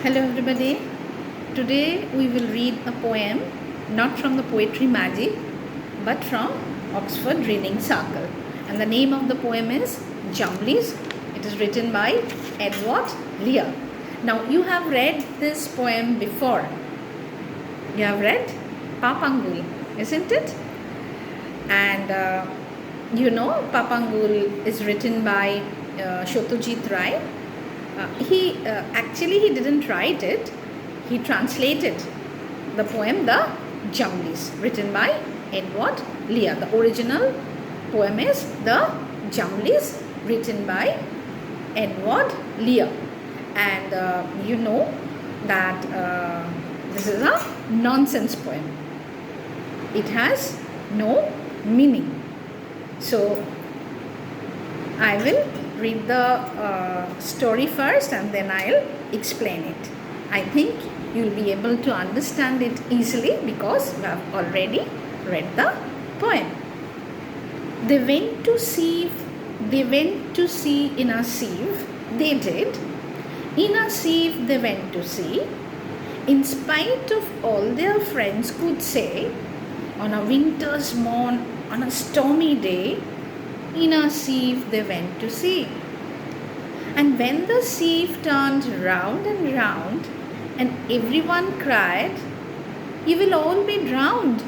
Hello everybody. Today we will read a poem not from the Poetry Magic but from Oxford Reading Circle. And the name of the poem is Jumblies. It is written by Edward Lear. Now you have read this poem before. You have read Papangul, isn't it? And Papangul is written by Satyajit Ray. He didn't write it. He translated the poem The Jumblies, written by Edward Lear. The original poem is The Jumblies, written by Edward Lear. And you know that this is a nonsense poem. It has no meaning. So I will read the story first and then I'll explain it. I think you'll be able to understand it easily because you have already read the poem. They went to sea in a sieve, they did. In a sieve they went to sea, in spite of all their friends could say, on a winter's morn, on a stormy day, in a sieve they went to sea. And when the sieve turned round and round, and everyone cried, "You will all be drowned,"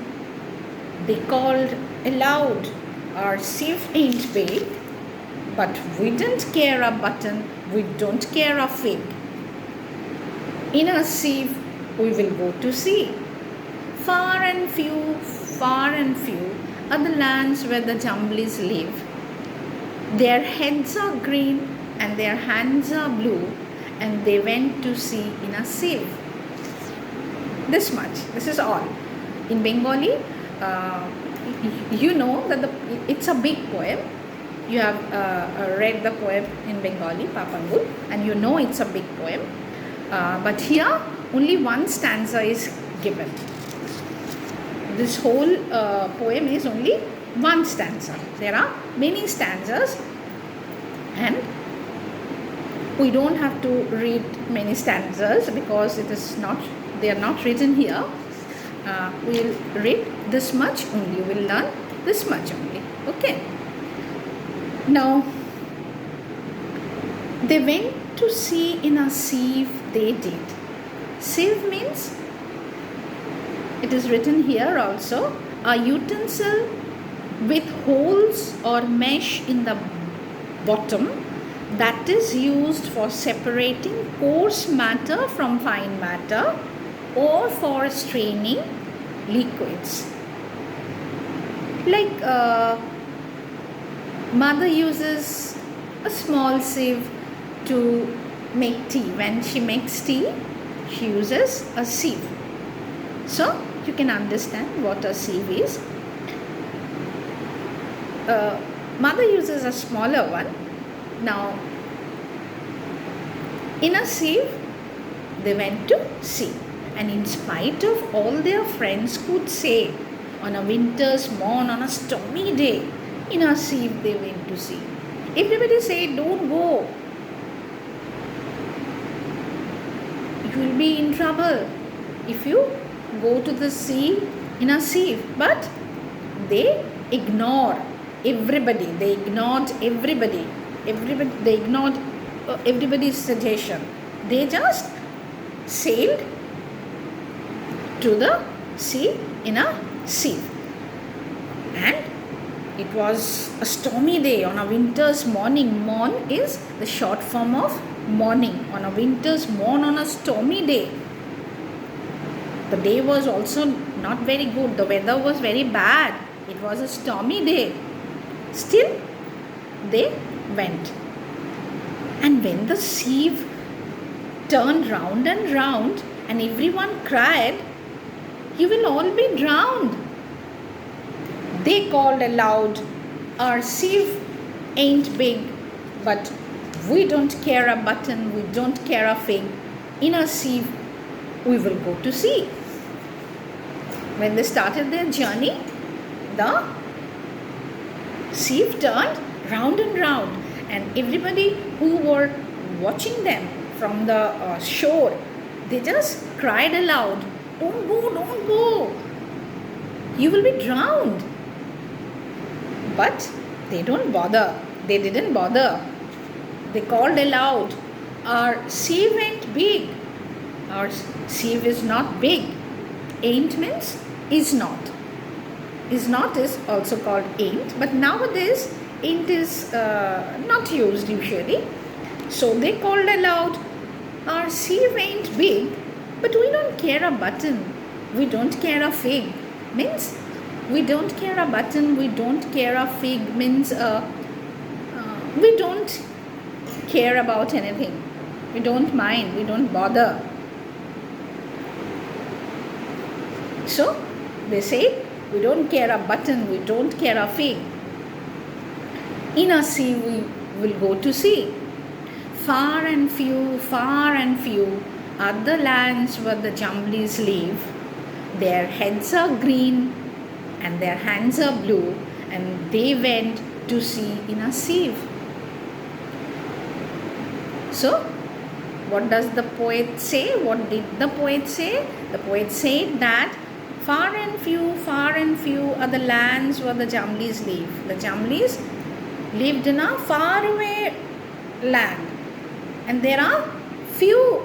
they called aloud, "Our sieve ain't big, but we don't care a button, we don't care a fig. In a sieve we will go to sea. Far and few are the lands where the Jumblies live. Their heads are green and their hands are blue, and they went to sea in a sieve." This much. This is all. In Bengali, you know that it's a big poem. You have read the poem in Bengali, Papangul, and you know it's a big poem. But here, only one stanza is given. This whole poem is only one stanza. There are many stanzas, and we don't have to read many stanzas because they are not written here. We'll read this much only. We'll learn this much only. Okay. Now, they went to sea in a sieve, they did. Sieve means, it is written here also, a utensil with holes or mesh in the bottom that is used for separating coarse matter from fine matter or for straining liquids. Like mother uses a small sieve to make tea. When she makes tea, she uses a sieve. So you can understand what a sieve is. Mother uses a smaller one. Now, in a sieve, they went to sea. And in spite of all their friends could say, on a winter's morn, on a stormy day, in a sieve they went to sea. Everybody say, "Don't go. You will be in trouble if you go to the sea in a sieve." But they ignore everybody. They ignored everybody. They ignored everybody's suggestion. They just sailed to the sea in a sieve. And it was a stormy day on a winter's morning. Morn is the short form of morning. On a winter's morn, on a stormy day. The day was also not very good. The weather was very bad. It was a stormy day. Still, they went. And when the sieve turned round and round, and everyone cried, "You will all be drowned," they called aloud, "Our sieve ain't big, but we don't care a button, we don't care a fig. In a sieve, we will go to sea." When they started their journey, the sieve turned round and round, and everybody who were watching them from the shore They just cried aloud, don't go, don't go. You will be drowned. But they don't bother. They didn't bother. They called aloud, our sieve ain't big. Our sieve is not big. Ain't means is not. Is not is also called ain't, but nowadays ain't is not used usually. So they called aloud, our sieve ain't big, but we don't care a button. We don't care a fig. Means we don't care a button, we don't care a fig, means we don't care about anything. We don't mind, we don't bother. So they say, we don't care a button, we don't care a fig. In a sea we will go to sea. Far and few are the lands where the Jumblies live. Their heads are green and their hands are blue, and they went to sea in a sieve. So, what does the poet say? What did the poet say? The poet said that far and few are the lands where the Jumblies live. The Jumblies lived in a faraway land, and there are few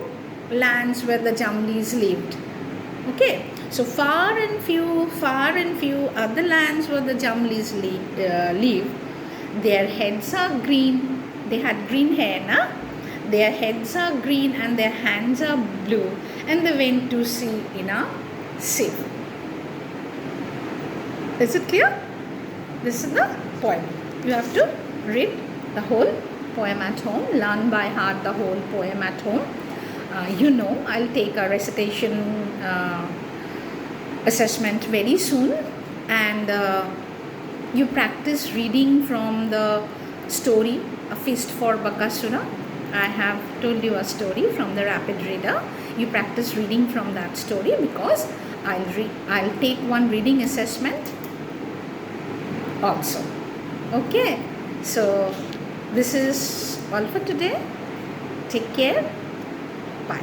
lands where the Jumblies lived. Okay, so far and few are the lands where the Jumblies live. Their heads are green. They had green hair, na? Their heads are green and their hands are blue, and they went to sea in a sieve. Is it clear? This is the poem. You have to read the whole poem at home, learn by heart the whole poem at home. I'll take a recitation assessment very soon, and you practice reading from the story A Feast for Bakasura. I have told you a story from the Rapid Reader. You practice reading from that story, because I'll take one reading assessment also. Okay, so this is all for today. Take care. Bye.